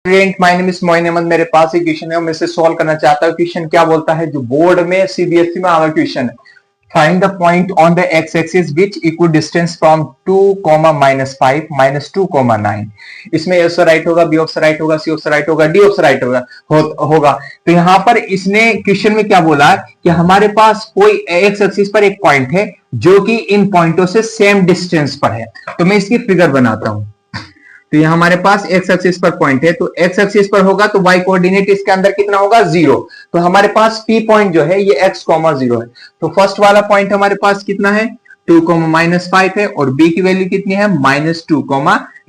Student my name is Moin Ahmed. मेरे पास एक क्वेश्चन है, मैं इसे सॉल्व करना चाहता हूँ। क्वेश्चन क्या बोलता है, जो बोर्ड में सीबीएसई में आवा क्वेश्चन है, find the point on the x axis which equal distance from 2, -5, -2, 9। इसमें ए ऑप्शन राइट होगा, बी ऑप्शन राइट होगा, सी ऑप्शन राइट होगा, डी ऑप्शन राइट होगा। तो यहाँ पर इसने क्वेश्चन में क्या बोला कि हमारे पास कोई एक्स एक्सिस पर एक पॉइंट है जो कि इन पॉइंटों से सेम डिस्टेंस पर है। तो मैं इसकी फिगर बनाता हूं। तो ये हमारे पास एक्स एक्सिस पर पॉइंट है, तो एक्स एक्सिस पर होगा तो वाई कोऑर्डिनेट इसके अंदर कितना होगा, 0। तो हमारे पास पी पॉइंट जो है ये x, 0 है। तो फर्स्ट वाला पॉइंट हमारे पास कितना है, 2, -5 है, और b की वैल्यू कितनी है, -2,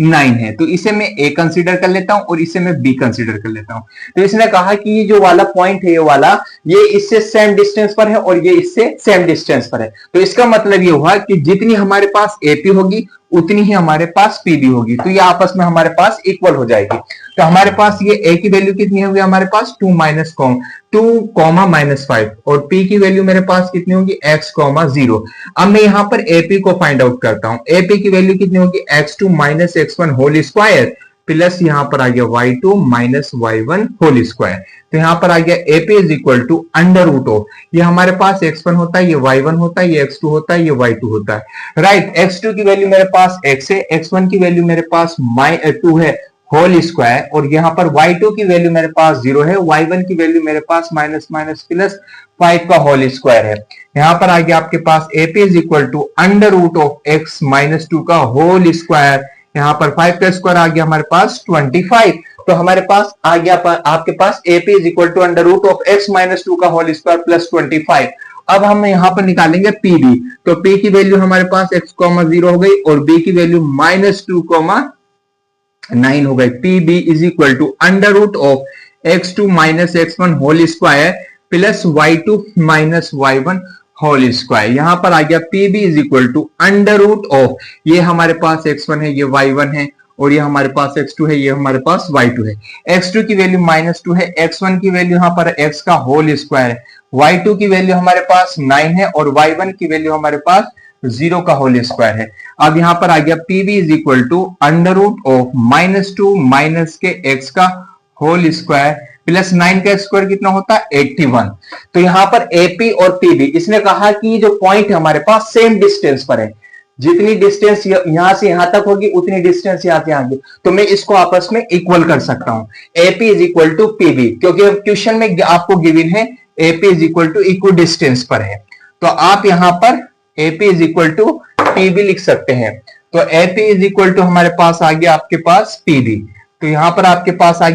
9 है। तो इसे मैं a कंसीडर कर लेता हूं और इसे मैं b कंसीडर कर लेता हूं। तो इसने कहा कि ये जो वाला पॉइंट है, ये वाला, ये इससे सेम डिस्टेंस पर है और ये इससे सेम डिस्टेंस पर है। तो इसका मतलब ये हुआ कि जितनी हमारे पास AP होगी उतनी ही हमारे पास PB होगी। तो ये आपस में हमारे पास इक्वल हो जाएगी। तो हमारे पास ये A की वैल्यू कितनी होगी, हमारे पास 2, -5, और P की वैल्यू मेरे पास कितनी होगी, x, 0। अब मैं यहाँ पर AP को फाइंड आउट करता हूं। AP की वैल्यू कितनी होगी, x2 - x1 whole square plus यहाँ पर आ गया y2 - y1 होल स्क्वायर। तो यहाँ पर आ गया AP is equal to under root of, ये हमारे पास x1 होता है, ये y1 होता है, ये x2 होता है, ये y2 होता है। राइट, x2 की वैल्यू मेरे पास x है, x1 की वैल्यू मेरे पास 2 है होल स्क्वायर, और यहाँ पर y2 की वैल्यू मेरे पास 0 है, y1 की वैल्यू मेरे पास प्लस 5 का होल स्क्वायर है। यहाँ पर आ गया आपके पास AP is equal to under root of x - 2 का होल स्क्वायर, यहाँ पर 5 का स्क्वायर आ गया हमारे पास 25। तो हमारे पास आ गया आपके पास AP is equal to under root of x - 2 का होल स्क्वायर प्लस 25। अब हम यहाँ पर निकालेंगे PB। तो P की वैल्यू हमारे पास x, 0 हो गई, और B की वैल्यू -2, 9 हो गई। PB is equal to under root of x2 - x1 whole square plus y2 - y1 whole square. यहां पर आ गया PB is equal to under root of, ये हमारे पास x1 है, ये y1 है, और ये हमारे पास x2 है, ये हमारे पास y2 है। x2 की वैल्यू -2 है, x1 की वैल्यू यहाँ पर x का होल स्क्वायर है, y2 की वैल्यू हमारे पास 9 है, और y1 की वैल्यू हमारे पास 0 का होल स्क्वायर है। अब यहां पर आ गया PB is equal to under root of -2 minus के x का होल स्क्वायर प्लस 9 का स्क्वायर कितना होता है, 81। तो यहां पर AP और PB, इसने कहा कि जो पॉइंट है हमारे पास सेम डिस्टेंस पर है, जितनी डिस्टेंस यहां से यहां तक होगी उतनी डिस्टेंस यहां से आगे, तो मैं इसको आपस में इक्वल कर सकता हूं। AP is equal to PB, क्योंकि क्वेश्चन में आपको गिवन है AP is equal to equal distance पर है, तो आप यहां पर AP is equal to PB लिख सकते हैं। तो AP इज इक्वल टू हमारे पास आ गया आपके पास PB। तो यहां पर आपके पास आ